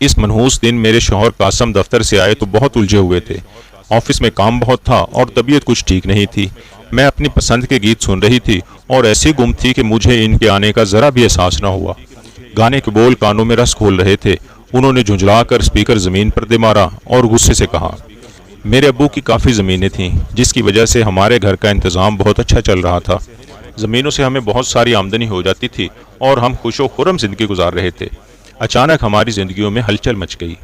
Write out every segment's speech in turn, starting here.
اس منحوس دن میرے شوہر قاسم دفتر سے آئے تو بہت الجھے ہوئے تھے۔ آفس میں کام بہت تھا اور طبیعت کچھ ٹھیک نہیں تھی۔ میں اپنی پسند کے گیت سن رہی تھی اور ایسی گم تھی کہ مجھے ان کے آنے کا ذرا بھی احساس نہ ہوا۔ گانے کے بول کانوں میں رس کھول رہے تھے۔ انہوں نے جھنجھلا کر اسپیکر زمین پر دے مارا اور غصے سے کہا، میرے ابو کی کافی زمینیں تھیں جس کی وجہ سے ہمارے گھر کا انتظام بہت اچھا چل رہا تھا۔ زمینوں سے ہمیں بہت ساری آمدنی ہو جاتی تھی اور ہم خوش و خرم زندگی گزار رہے تھے۔ اچانک ہماری زندگیوں میں ہلچل مچ گئی۔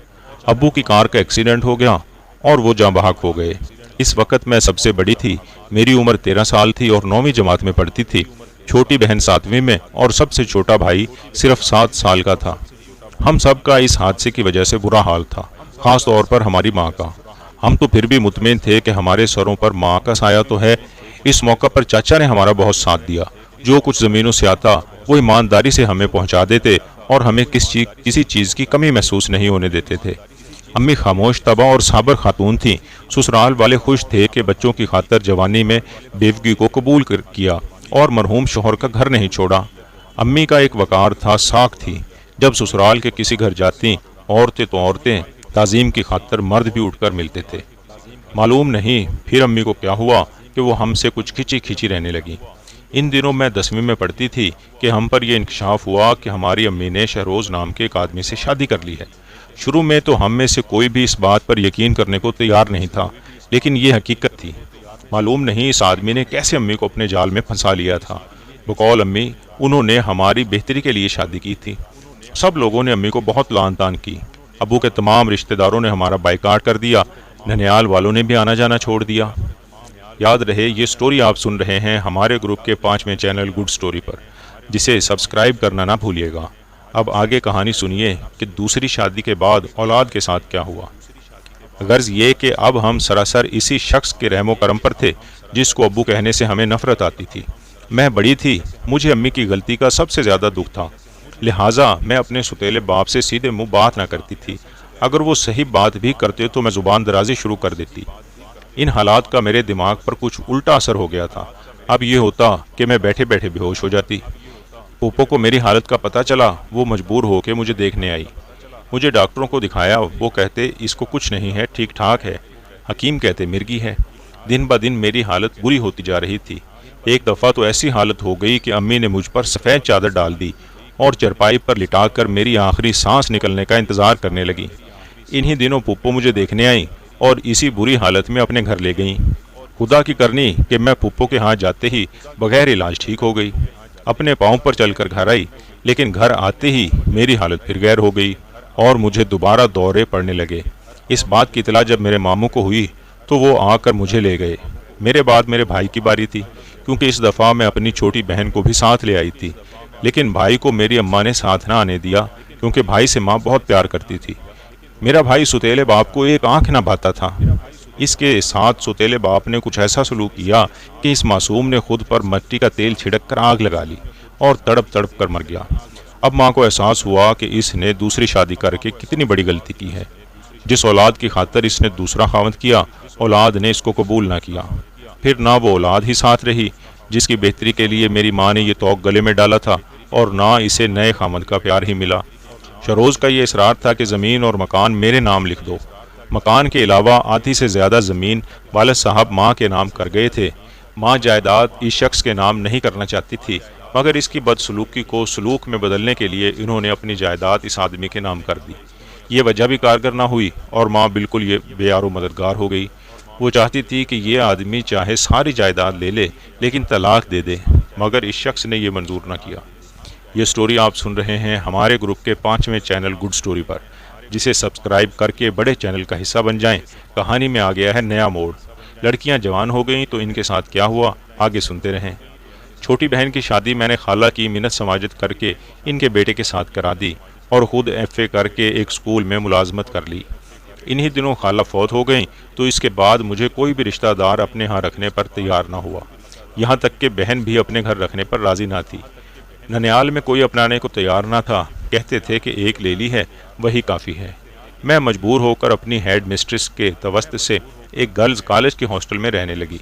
ابو کی کار کا ایکسیڈنٹ ہو گیا اور وہ جاں بحق ہو گئے۔ اس وقت میں سب سے بڑی تھی۔ میری عمر 13 سال تھی اور 9ویں جماعت میں پڑھتی تھی۔ چھوٹی بہن 7ویں میں اور سب سے چھوٹا بھائی صرف 7 سال کا تھا۔ ہم سب کا اس حادثے کی وجہ سے برا حال تھا، خاص طور پر ہماری ماں کا۔ ہم تو پھر بھی مطمئن تھے کہ ہمارے سروں پر ماں کا سایہ تو ہے۔ اس موقع پر چاچا نے ہمارا بہت ساتھ دیا۔ جو کچھ زمینوں سے آتا وہ ایمانداری سے ہمیں پہنچا دیتے اور ہمیں کسی چیز کی کمی محسوس نہیں ہونے دیتے تھے۔ امی خاموش طبع اور صابر خاتون تھیں۔ سسرال والے خوش تھے کہ بچوں کی خاطر جوانی میں بیوگی کو قبول کیا اور مرحوم شوہر کا گھر نہیں چھوڑا۔ امی کا ایک وقار تھا، ساکھ تھی۔ جب سسرال کے کسی گھر جاتی عورتیں تو عورتیں، تعظیم کی خاطر مرد بھی اٹھ کر ملتے تھے۔ معلوم نہیں پھر امی کو کیا ہوا کہ وہ ہم سے کچھ کھچی کھچی رہنے لگی۔ ان دنوں میں 10ویں میں پڑھتی تھی کہ ہم پر یہ انکشاف ہوا کہ ہماری امی نے شہروز نام کے ایک آدمی سے شادی کر لی ہے۔ شروع میں تو ہم میں سے کوئی بھی اس بات پر یقین کرنے کو تیار نہیں تھا، لیکن یہ حقیقت تھی۔ معلوم نہیں اس آدمی نے کیسے امی کو اپنے جال میں پھنسا لیا تھا۔ بقول امی انہوں نے ہماری بہتری کے لیے شادی کی تھی۔ سب لوگوں نے امی کو بہت لعن طعن کی۔ ابو کے تمام رشتہ داروں نے ہمارا بائیکاٹ کر دیا۔ ننیال والوں نے بھی آنا جانا چھوڑ دیا۔ یاد رہے یہ سٹوری آپ سن رہے ہیں ہمارے گروپ کے 5ویں چینل گڈ سٹوری پر، جسے سبسکرائب کرنا نہ بھولیے گا۔ اب آگے کہانی سنیے کہ دوسری شادی کے بعد اولاد کے ساتھ کیا ہوا۔ غرض یہ کہ اب ہم سراسر اسی شخص کے رحم و کرم پر تھے جس کو ابو کہنے سے ہمیں نفرت آتی تھی۔ میں بڑی تھی، مجھے امی کی غلطی کا سب سے زیادہ دکھ تھا، لہٰذا میں اپنے ستیلے باپ سے سیدھے منہ بات نہ کرتی تھی۔ اگر وہ صحیح بات بھی کرتے تو میں زبان درازی شروع کر دیتی۔ ان حالات کا میرے دماغ پر کچھ الٹا اثر ہو گیا تھا۔ اب یہ ہوتا کہ میں بیٹھے بیٹھے بے ہوش ہو جاتی۔ پھوپھو کو میری حالت کا پتہ چلا، وہ مجبور ہو کے مجھے دیکھنے آئی۔ مجھے ڈاکٹروں کو دکھایا، وہ کہتے اس کو کچھ نہیں ہے، ٹھیک ٹھاک ہے۔ حکیم کہتے مرگی ہے۔ دن بہ دن میری حالت بری ہوتی جا رہی تھی۔ ایک دفعہ تو ایسی حالت ہو گئی کہ امی نے مجھ پر سفید چادر ڈال دی اور چرپائی پر لٹا کر میری آخری سانس نکلنے کا انتظار کرنے لگی۔ انہی دنوں پھوپھو مجھے دیکھنے آئیں اور اسی بری حالت میں اپنے گھر لے گئیں۔ خدا کی کرنی کہ میں پھوپھو کے ہاں جاتے ہی بغیر علاج ٹھیک ہو گئی۔ اپنے پاؤں پر چل کر گھر آئی، لیکن گھر آتے ہی میری حالت پھر غیر ہو گئی اور مجھے دوبارہ دورے پڑنے لگے۔ اس بات کی اطلاع جب میرے ماموں کو ہوئی تو وہ آ کر مجھے لے گئے۔ میرے بعد میرے بھائی کی باری تھی، کیونکہ اس دفعہ میں اپنی چھوٹی بہن کو بھی ساتھ لے آئی تھی، لیکن بھائی کو میری اماں نے ساتھ نہ آنے دیا کیونکہ بھائی سے ماں بہت پیار کرتی تھی۔ میرا بھائی ستیلے باپ کو ایک آنکھ نہ بھاتا تھا۔ اس کے ساتھ ستیلے باپ نے کچھ ایسا سلوک کیا کہ اس معصوم نے خود پر مٹی کا تیل چھڑک کر آگ لگا لی اور تڑپ تڑپ کر مر گیا۔ اب ماں کو احساس ہوا کہ اس نے دوسری شادی کر کے کتنی بڑی غلطی کی ہے۔ جس اولاد کی خاطر اس نے دوسرا خاوند کیا، اولاد نے اس کو قبول نہ کیا۔ پھر نہ وہ اولاد ہی ساتھ رہی جس کی بہتری کے لیے میری ماں نے یہ توق گلے میں ڈالا تھا، اور نہ اسے نئے خاوند کا پیار ہی ملا۔ شروز کا یہ اصرار تھا کہ زمین اور مکان میرے نام لکھ دو۔ مکان کے علاوہ آدھی سے زیادہ زمین والد صاحب ماں کے نام کر گئے تھے۔ ماں جائیداد اس شخص کے نام نہیں کرنا چاہتی تھی، مگر اس کی بدسلوکی کو سلوک میں بدلنے کے لیے انہوں نے اپنی جائیداد اس آدمی کے نام کر دی۔ یہ وجہ بھی کارگر نہ ہوئی اور ماں بالکل یہ بے یار و مددگار ہو گئی۔ وہ چاہتی تھی کہ یہ آدمی چاہے ساری جائیداد لے لے لیکن طلاق دے دے، مگر اس شخص نے یہ منظور نہ کیا۔ یہ سٹوری آپ سن رہے ہیں ہمارے گروپ کے 5ویں چینل گڈ سٹوری پر، جسے سبسکرائب کر کے بڑے چینل کا حصہ بن جائیں۔ کہانی میں آ گیا ہے نیا موڑ۔ لڑکیاں جوان ہو گئیں تو ان کے ساتھ کیا ہوا، آگے سنتے رہیں۔ چھوٹی بہن کی شادی میں نے خالہ کی منت سماجت کر کے ان کے بیٹے کے ساتھ کرا دی اور خود FA کر کے ایک سکول میں ملازمت کر لی۔ انہی دنوں خالہ فوت ہو گئیں تو اس کے بعد مجھے کوئی بھی رشتہ دار اپنے ہاں رکھنے پر تیار نہ ہوا، یہاں تک کہ بہن بھی اپنے گھر رکھنے پر راضی نہ تھی۔ ننیال میں کوئی اپنانے کو تیار نہ تھا، کہتے تھے کہ ایک لے لی ہے وہی کافی ہے۔ میں مجبور ہو کر اپنی ہیڈ مسٹریس کے توسط سے ایک گرلز کالج کے ہاسٹل میں رہنے لگی۔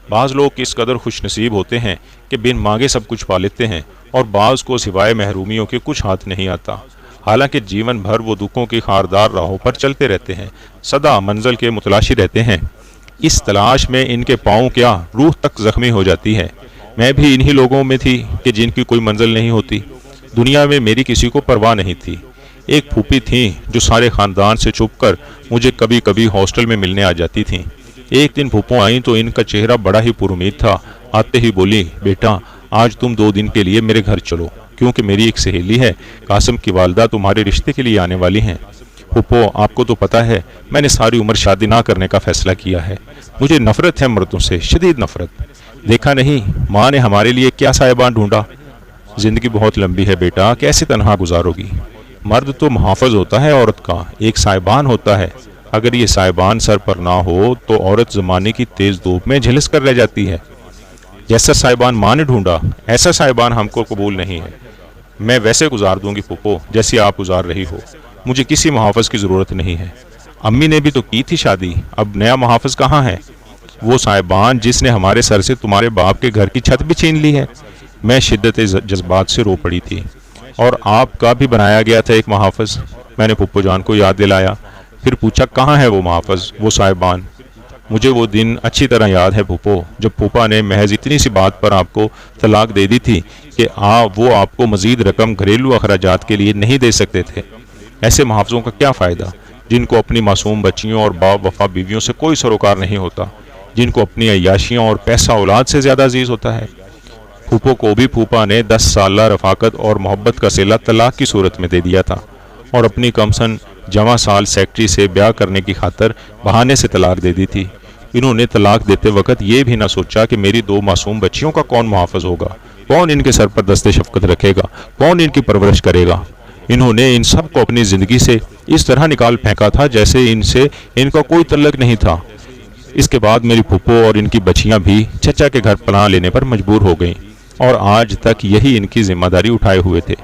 بعض لوگ اس قدر خوش نصیب ہوتے ہیں کہ بن مانگے سب کچھ پا لیتے ہیں، اور بعض کو سوائے محرومیوں کے کچھ ہاتھ نہیں آتا۔ حالانکہ جیون بھر وہ دکھوں کی خاردار راہوں پر چلتے رہتے ہیں، سدا منزل کے متلاشی رہتے ہیں۔ اس تلاش میں ان کے پاؤں کیا روح تک زخمی ہو جاتی ہے۔ میں بھی انہی لوگوں میں تھی کہ جن کی کوئی منزل نہیں ہوتی۔ دنیا میں میری کسی کو پرواہ نہیں تھی۔ ایک پھوپھی تھیں جو سارے خاندان سے چھپ کر مجھے کبھی کبھی ہاسٹل میں ملنے آ جاتی تھیں۔ ایک دن پھوپھو آئیں تو ان کا چہرہ بڑا ہی پر امید تھا۔ آتے ہی بولی، بیٹا آج تم 2 دن کے لیے میرے گھر چلو، کیونکہ میری ایک سہیلی ہے، قاسم کی والدہ تمہارے رشتے کے لیے آنے والی ہیں۔ پھوپھو آپ کو تو پتہ ہے میں نے ساری عمر شادی نہ کرنے کا فیصلہ کیا ہے۔ مجھے نفرت ہے مردوں سے، شدید نفرت۔ دیکھا نہیں ماں نے ہمارے لیے کیا سائبان ڈھونڈا۔ زندگی بہت لمبی ہے بیٹا، کیسے تنہا گزارو گی؟ مرد تو محافظ ہوتا ہے عورت کا، ایک سائبان ہوتا ہے۔ اگر یہ سائبان سر پر نہ ہو تو عورت زمانے کی تیز دھوپ میں جھلس کر رہ جاتی ہے۔ جیسا سائبان ماں نے ڈھونڈا ایسا سائبان ہم کو قبول نہیں ہے۔ میں ویسے گزار دوں گی پھوپھو جیسی آپ گزار رہی ہو، مجھے کسی محافظ کی ضرورت نہیں ہے۔ امی نے بھی تو کی تھی شادی، اب نیا محافظ کہاں ہے؟ وہ سائبان جس نے ہمارے سر سے تمہارے باپ کے گھر کی چھت بھی چھین لی ہے۔ میں شدت جذبات سے رو پڑی تھی۔ اور آپ کا بھی بنایا گیا تھا ایک محافظ، میں نے پھوپھو جان کو یاد دلایا۔ پھر پوچھا کہاں ہے وہ محافظ، وہ سائبان؟ مجھے وہ دن اچھی طرح یاد ہے پھوپھو، جب پھوپھا نے محض اتنی سی بات پر آپ کو طلاق دے دی تھی کہ وہ آپ کو مزید رقم گھریلو اخراجات کے لیے نہیں دے سکتے تھے۔ ایسے محافظوں کا کیا فائدہ جن کو اپنی معصوم بچیوں اور با وفا بیویوں سے کوئی سروکار نہیں ہوتا، جن کو اپنی عیاشیوں اور پیسہ اولاد سے زیادہ عزیز ہوتا ہے۔ پھوپھو کو بھی پھوپھا نے 10 سالہ رفاقت اور محبت کا صلہ طلاق کی صورت میں دے دیا تھا، اور اپنی کمسن جواں سال سیکٹری سے بیاہ کرنے کی خاطر بہانے سے طلاق دے دی تھی۔ انہوں نے طلاق دیتے وقت یہ بھی نہ سوچا کہ میری 2 معصوم بچیوں کا کون محافظ ہوگا، کون ان کے سر پر دست شفقت رکھے گا، کون ان کی پرورش کرے گا۔ انہوں نے ان سب کو اپنی زندگی سے اس طرح نکال پھینکا تھا جیسے ان کا کوئی تعلق نہیں تھا۔ اس کے بعد میری پھوپھو اور ان کی بچیاں بھی چچا کے گھر پناہ لینے پر مجبور ہو گئیں، اور آج تک یہی ان کی ذمہ داری اٹھائے ہوئے تھے۔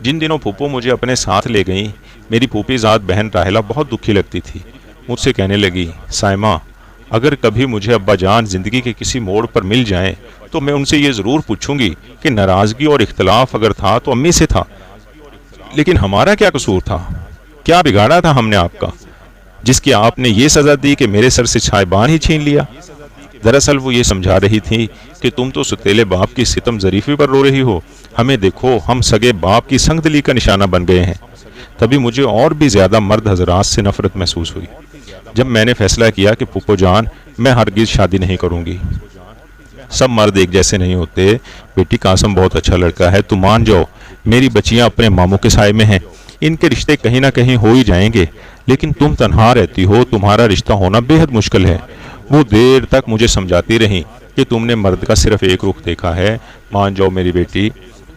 جن دنوں پھوپھو مجھے اپنے ساتھ لے گئیں، میری پھوپھی ذات بہن راحلہ بہت دکھی لگتی تھی۔ مجھ سے کہنے لگی، سائمہ اگر کبھی مجھے ابا جان زندگی کے کسی موڑ پر مل جائیں تو میں ان سے یہ ضرور پوچھوں گی کہ ناراضگی اور اختلاف اگر تھا تو امی سے تھا، لیکن ہمارا کیا قصور تھا؟ کیا بگاڑا تھا ہم نے آپ کا، جس کی آپ نے یہ سزا دی کہ میرے سر سے سائبان ہی چھین لیا؟ دراصل وہ یہ سمجھا رہی تھی کہ تم تو ستیلے باپ کی ستم ظریفی پر رو رہی ہو، ہمیں دیکھو ہم سگے باپ کی سنگ دلی کا نشانہ بن گئے ہیں۔ تبھی مجھے اور بھی زیادہ مرد حضرات سے نفرت محسوس ہوئی جب میں نے فیصلہ کیا کہ پھوپھو جان میں ہرگز شادی نہیں کروں گی۔ سب مرد ایک جیسے نہیں ہوتے، بیٹی قاسم بہت اچھا لڑکا ہے، تم مان جاؤ، میری بچیاں اپنے ماموں کے سائے میں ہیں، ان کے رشتے کہیں نہ کہیں ہو ہی جائیں گے، لیکن تم تنہا رہتی ہو، تمہارا رشتہ ہونا بے حد مشکل ہے۔ وہ دیر تک مجھے سمجھاتی رہیں کہ تم نے مرد کا صرف ایک رخ دیکھا ہے، مان جاؤ میری بیٹی۔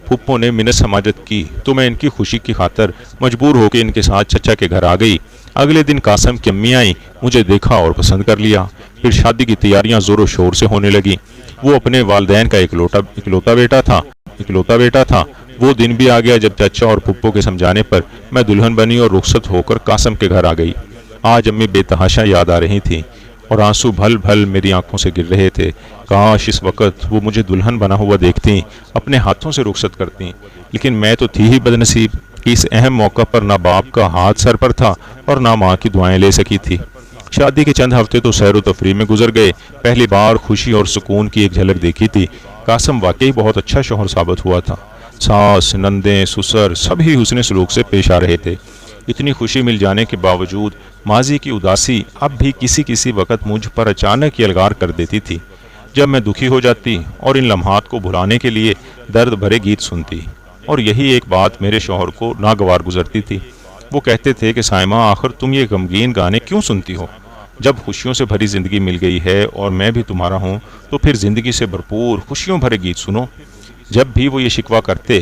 پھوپھو نے منت سماجت کی تو میں ان کی خوشی کی خاطر مجبور ہو کے ان کے ساتھ چچا کے گھر آ گئی۔ اگلے دن قاسم کی امی آئیں، مجھے دیکھا اور پسند کر لیا۔ پھر شادی کی تیاریاں زور و شور سے ہونے لگیں۔ وہ اپنے والدین کا اکلوتا بیٹا تھا۔ وہ دن بھی آ گیا جب چچا اور پھوپھو کے سمجھانے پر میں دلہن بنی اور رخصت ہو کر قاسم کے گھر آ گئی۔ آج امی بے تحاشا یاد آ رہی تھیں اور آنسو بھل بھل میری آنکھوں سے گر رہے تھے۔ کاش اس وقت وہ مجھے دلہن بنا ہوا دیکھتی، اپنے ہاتھوں سے رخصت کرتی، لیکن میں تو تھی ہی بدنصیب کہ اس اہم موقع پر نہ باپ کا ہاتھ سر پر تھا اور نہ ماں کی دعائیں لے سکی تھی۔ شادی کے چند ہفتے تو سیر و تفریح میں گزر گئے۔ پہلی بار خوشی اور سکون کی ایک جھلک دیکھی تھی۔ قاسم واقعی بہت اچھا شوہر ثابت ہوا تھا۔ ساس، نندیں، سسر سب ہی حسن سلوک سے پیش آ رہے تھے۔ اتنی خوشی مل جانے کے باوجود ماضی کی اداسی اب بھی کسی وقت مجھ پر اچانک یلغار کر دیتی تھی، جب میں دکھی ہو جاتی اور ان لمحات کو بھلانے کے لیے درد بھرے گیت سنتی۔ اور یہی ایک بات میرے شوہر کو ناگوار گزرتی تھی۔ وہ کہتے تھے کہ سائمہ آخر تم یہ غمگین گانے کیوں سنتی ہو؟ جب خوشیوں سے بھری زندگی مل گئی ہے اور میں بھی تمہارا ہوں تو پھر زندگی سے بھرپور خوشیوں بھرے گیت سنو۔ جب بھی وہ یہ شکوہ کرتے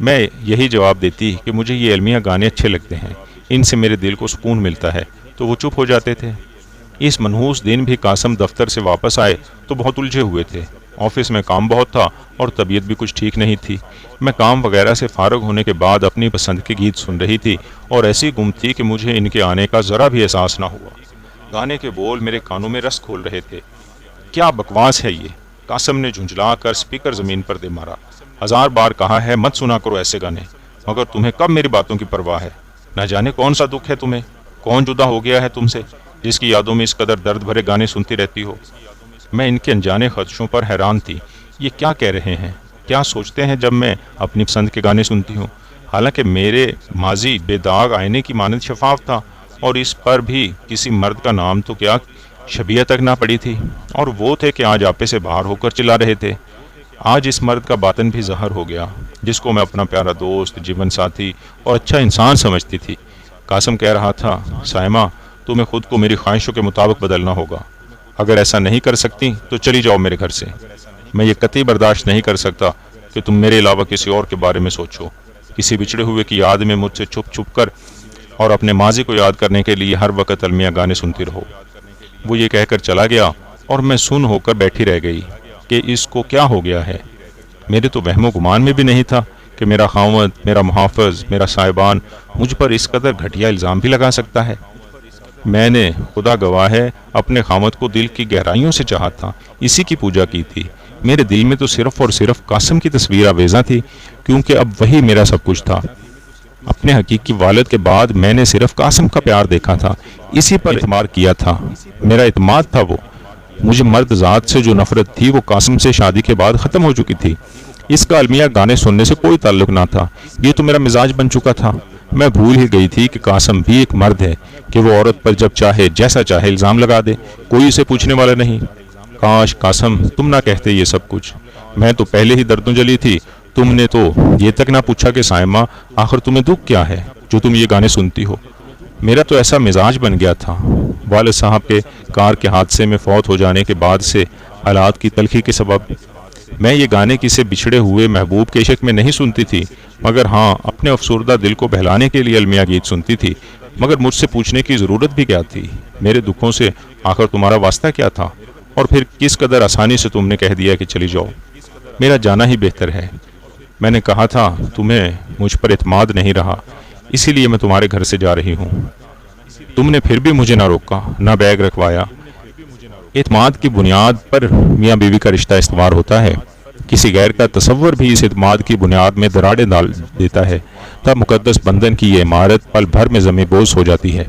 میں یہی جواب دیتی کہ مجھے یہ علمیہ گانے اچھے لگتے ہیں، ان سے میرے دل کو سکون ملتا ہے، تو وہ چپ ہو جاتے تھے۔ اس منحوس دن بھی قاسم دفتر سے واپس آئے تو بہت الجھے ہوئے تھے۔ آفس میں کام بہت تھا اور طبیعت بھی کچھ ٹھیک نہیں تھی۔ میں کام وغیرہ سے فارغ ہونے کے بعد اپنی پسند کے گیت سن رہی تھی اور ایسی گم تھی کہ مجھے ان کے آنے کا ذرا بھی احساس نہ ہوا۔ گانے کے بول میرے کانوں میں رس کھول رہے تھے۔ کیا بکواس ہے یہ؟ قاسم نے جھنجھلا کر سپیکر زمین پر دے مارا۔ 1000 بار کہا ہے مت سنا کرو ایسے گانے۔ مگر تمہیں کب میری باتوں کی پرواہ ہے؟ نہ جانے کون سا دکھ ہے تمہیں، کون جدا ہو گیا ہے تم سے، جس کی یادوں میں اس قدر درد بھرے گانے سنتی رہتی ہو؟ میں ان کے انجانے خدشوں پر حیران تھی۔ یہ کیا کہہ رہے ہیں، کیا سوچتے ہیں جب میں اپنی پسند کے گانے سنتی ہوں؟ حالانکہ میرے ماضی بے داغ آئینے کی مانند شفاف تھا، اور اس پر بھی کسی مرد کا نام تو کیا شبیہ تک نہ پڑی تھی، اور وہ تھے کہ آج آپے سے باہر ہو کر چلا رہے تھے۔ آج اس مرد کا باطن بھی ظاہر ہو گیا، جس کو میں اپنا پیارا دوست، جیون ساتھی اور اچھا انسان سمجھتی تھی۔ قاسم کہہ رہا تھا، سائمہ، تمہیں خود کو میری خواہشوں کے مطابق بدلنا ہوگا۔ اگر ایسا نہیں کر سکتی تو چلی جاؤ میرے گھر سے۔ میں یہ قطعی برداشت نہیں کر سکتا کہ تم میرے علاوہ کسی اور کے بارے میں سوچو، کسی بچھڑے ہوئے کی یاد میں مجھ سے چھپ چھپ کر اور اپنے ماضی کو یاد کرنے کے لیے ہر وقت المیہ گانے سنتی رہو۔ وہ یہ کہہ کر چلا گیا اور میں سن ہو کر بیٹھی رہ گئی کہ اس کو کیا ہو گیا ہے۔ میرے تو وہم و گمان میں بھی نہیں تھا کہ میرا خاوند، میرا محافظ، میرا صاحبان مجھ پر اس قدر گھٹیا الزام بھی لگا سکتا ہے۔ میں نے، خدا گواہ ہے، اپنے خاوند کو دل کی گہرائیوں سے چاہا تھا، اسی کی پوجا کی تھی۔ میرے دل میں تو صرف اور صرف قاسم کی تصویر آویزاں تھی، کیونکہ اب وہی میرا سب کچھ تھا۔ اپنے حقیقی والد کے بعد میں نے صرف قاسم کا پیار دیکھا تھا، اسی پر اعتماد کیا تھا، میرا اعتماد تھا وہ۔ مجھے مرد ذات سے جو نفرت تھی وہ قاسم سے شادی کے بعد ختم ہو چکی تھی۔ اس کا المیہ گانے سننے سے کوئی تعلق نہ تھا، یہ تو میرا مزاج بن چکا تھا۔ میں بھول ہی گئی تھی کہ قاسم بھی ایک مرد ہے، کہ وہ عورت پر جب چاہے جیسا چاہے الزام لگا دے، کوئی اسے پوچھنے والا نہیں۔ کاش قاسم تم نہ کہتے یہ سب کچھ، میں تو پہلے ہی دردوں جلی تھی۔ تم نے تو یہ تک نہ پوچھا کہ سائمہ، آخر تمہیں دکھ کیا ہے جو تم یہ گانے سنتی ہو؟ میرا تو ایسا مزاج بن گیا تھا، والد صاحب کے کار کے حادثے میں فوت ہو جانے کے بعد سے حالات کی تلخی کے سبب میں یہ گانے کسی بچھڑے ہوئے محبوب کے عشق میں نہیں سنتی تھی، مگر ہاں اپنے افسردہ دل کو بہلانے کے لیے المیہ گیت سنتی تھی۔ مگر مجھ سے پوچھنے کی ضرورت بھی کیا تھی؟ میرے دکھوں سے آخر تمہارا واسطہ کیا تھا؟ اور پھر کس قدر آسانی سے تم نے کہہ دیا کہ چلی جاؤ، میرا جانا ہی بہتر ہے۔ میں نے کہا تھا تمہیں مجھ پر اعتماد نہیں رہا، اسی لیے میں تمہارے گھر سے جا رہی ہوں۔ تم نے پھر بھی مجھے نہ روکا، نہ بیگ رکھوایا۔ اعتماد کی بنیاد پر میاں بیوی کا رشتہ استوار ہوتا ہے، کسی غیر کا تصور بھی اس اعتماد کی بنیاد میں دراڑیں ڈال دیتا ہے، تب مقدس بندھن کی یہ عمارت پل بھر میں زمیں بوس ہو جاتی ہے۔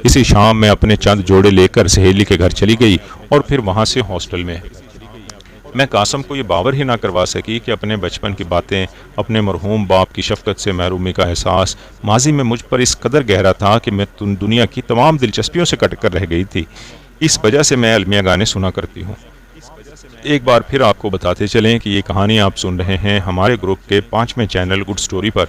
اسی شام میں اپنے چند جوڑے لے کر سہیلی کے گھر چلی گئی اور پھر وہاں سے ہاسٹل میں۔ میں قاسم کو یہ باور ہی نہ کروا سکی کہ اپنے بچپن کی باتیں، اپنے مرحوم باپ کی شفقت سے محرومی کا احساس ماضی میں مجھ پر اس قدر گہرا تھا کہ میں دنیا کی تمام دلچسپیوں سے کٹ کر رہ گئی تھی۔ اس وجہ سے میں المیہ گانے سنا کرتی ہوں۔ ایک بار پھر آپ کو بتاتے چلیں کہ یہ کہانی آپ سن رہے ہیں ہمارے گروپ کے 5ویں چینل گڈ سٹوری پر،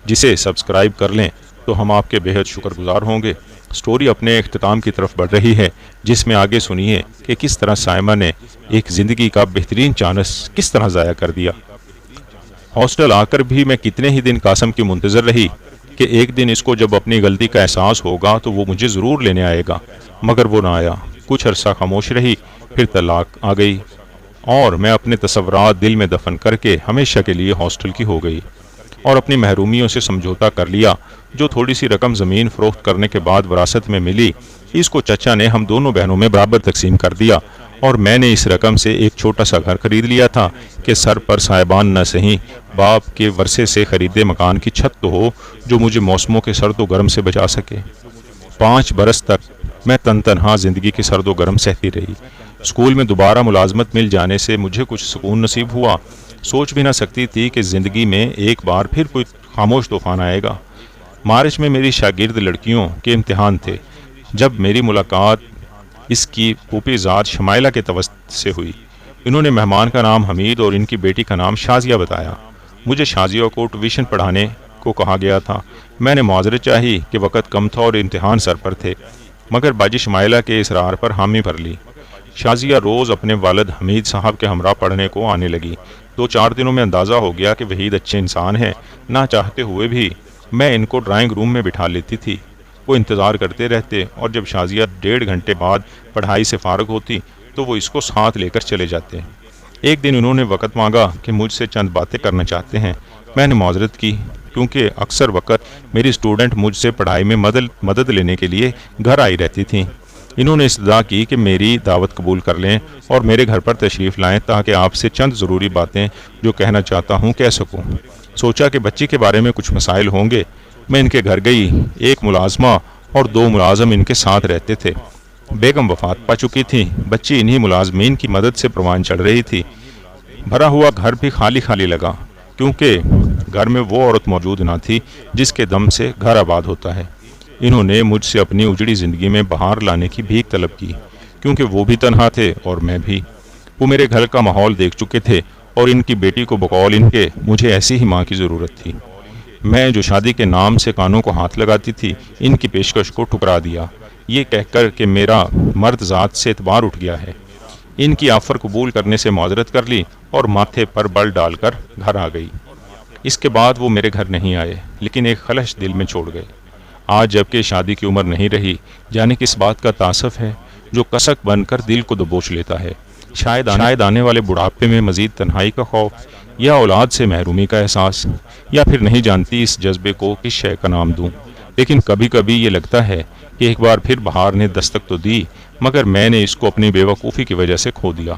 جسے سبسکرائب کر لیں تو ہم آپ کے بہت شکر گزار ہوں گے۔ سٹوری اپنے اختتام کی طرف بڑھ رہی ہے، جس میں آگے سنیے کہ کس طرح سائمہ نے ایک زندگی کا بہترین چانس کس طرح ضائع کر دیا۔ ہاسٹل آ کر بھی میں کتنے ہی دن قاسم کی منتظر رہی کہ ایک دن اس کو جب اپنی غلطی کا احساس ہوگا تو وہ مجھے ضرور لینے آئے گا، مگر وہ نہ آیا۔ کچھ عرصہ خاموش رہی، پھر طلاق آ گئی اور میں اپنے تصورات دل میں دفن کر کے ہمیشہ کے لیے ہاسٹل کی ہو گئی اور اپنی محرومیوں سے سمجھوتا کر لیا۔ جو تھوڑی سی رقم زمین فروخت کرنے کے بعد وراثت میں ملی، اس کو چچا نے ہم دونوں بہنوں میں برابر تقسیم کر دیا، اور میں نے اس رقم سے ایک چھوٹا سا گھر خرید لیا تھا کہ سر پر صاحبان نہ سہیں، باپ کے ورثے سے خریدے مکان کی چھت تو ہو جو مجھے موسموں کے سرد و گرم سے بچا سکے۔ 5 برس تک میں تنہا زندگی کے سرد و گرم سہتی رہی۔ اسکول میں دوبارہ ملازمت مل جانے سے مجھے کچھ سکون نصیب ہوا۔ سوچ بھی نہ سکتی تھی کہ زندگی میں ایک بار پھر کوئی خاموش طوفان آئے گا۔ مارچ میں میری شاگرد لڑکیوں کے امتحان تھے، جب میری ملاقات اس کی پھوپھی ذات شمائلہ کے توسط سے ہوئی۔ انہوں نے مہمان کا نام حمید اور ان کی بیٹی کا نام شازیہ بتایا۔ مجھے شازیہ کو ٹیوشن پڑھانے کو کہا گیا تھا۔ میں نے معذرت چاہی کہ وقت کم تھا اور امتحان سر پر تھے، مگر باجی شمائلہ کے اصرار پر حامی بھر لی۔ شازیہ روز اپنے والد حمید صاحب کے ہمراہ پڑھنے کو آنے لگی۔ 2-4 دنوں میں اندازہ ہو گیا کہ وحید اچھے انسان ہیں۔ نہ چاہتے ہوئے بھی میں ان کو ڈرائنگ روم میں بٹھا لیتی تھی۔ وہ انتظار کرتے رہتے اور جب شازیہ 1.5 گھنٹے بعد پڑھائی سے فارغ ہوتی تو وہ اس کو ساتھ لے کر چلے جاتے۔ ایک دن انہوں نے وقت مانگا کہ مجھ سے چند باتیں کرنا چاہتے ہیں۔ میں نے معذرت کی، کیونکہ اکثر وقت میری اسٹوڈنٹ مجھ سے پڑھائی میں مدد لینے کے لیے گھر آئی رہتی تھیں۔ انہوں نے استدعا کی کہ میری دعوت قبول کر لیں اور میرے گھر پر تشریف لائیں تاکہ آپ سے چند ضروری باتیں جو کہنا چاہتا ہوں کہہ سکوں۔ سوچا کہ بچی کے بارے میں کچھ مسائل ہوں گے۔ میں ان کے گھر گئی۔ ایک ملازمہ اور 2 ملازم ان کے ساتھ رہتے تھے۔ بیگم وفات پا چکی تھی۔ بچی انہی ملازمین کی مدد سے پروان چڑھ رہی تھی۔ بھرا ہوا گھر بھی خالی خالی لگا، کیونکہ گھر میں وہ عورت موجود نہ تھی جس کے دم سے گھر آباد ہوتا ہے۔ انہوں نے مجھ سے اپنی اجڑی زندگی میں بہار لانے کی بھیک طلب کی، کیونکہ وہ بھی تنہا تھے اور میں بھی۔ وہ میرے گھر کا ماحول دیکھ چکے تھے اور ان کی بیٹی کو بقول ان کے مجھے ایسی ہی ماں کی ضرورت تھی۔ میں جو شادی کے نام سے کانوں کو ہاتھ لگاتی تھی، ان کی پیشکش کو ٹھکرا دیا، یہ کہہ کر کہ میرا مرد ذات سے اعتبار اٹھ گیا ہے۔ ان کی آفر قبول کرنے سے معذرت کر لی اور ماتھے پر بل ڈال کر گھر آ گئی۔ اس کے بعد وہ میرے گھر نہیں آئے، لیکن ایک خلش دل میں چھوڑ گئے۔ آج جبکہ شادی کی عمر نہیں رہی، جانے کس بات کا تاسف ہے جو کسک بن کر دل کو دبوچ لیتا ہے۔ شاید آنے والے بڑھاپے میں مزید تنہائی کا خوف، یا اولاد سے محرومی کا احساس، یا پھر نہیں جانتی اس جذبے کو کس شے کا نام دوں۔ لیکن کبھی کبھی یہ لگتا ہے کہ ایک بار پھر بہار نے دستک تو دی، مگر میں نے اس کو اپنی بے وقوفی کی وجہ سے کھو دیا۔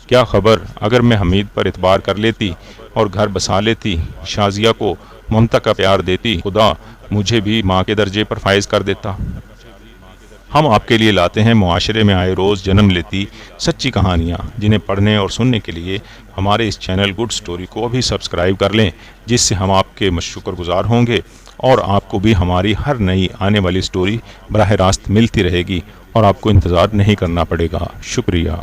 کیا خبر اگر میں حمید پر اعتبار کر لیتی اور گھر بسا لیتی، شازیہ کو ممتا کا پیار دیتی، خدا مجھے بھی ماں کے درجے پر فائز کر دیتا۔ ہم آپ کے لیے لاتے ہیں معاشرے میں آئے روز جنم لیتی سچی کہانیاں، جنہیں پڑھنے اور سننے کے لیے ہمارے اس چینل گڈ سٹوری کو ابھی سبسکرائب کر لیں، جس سے ہم آپ کے شکر گزار ہوں گے اور آپ کو بھی ہماری ہر نئی آنے والی سٹوری براہ راست ملتی رہے گی اور آپ کو انتظار نہیں کرنا پڑے گا۔ شکریہ۔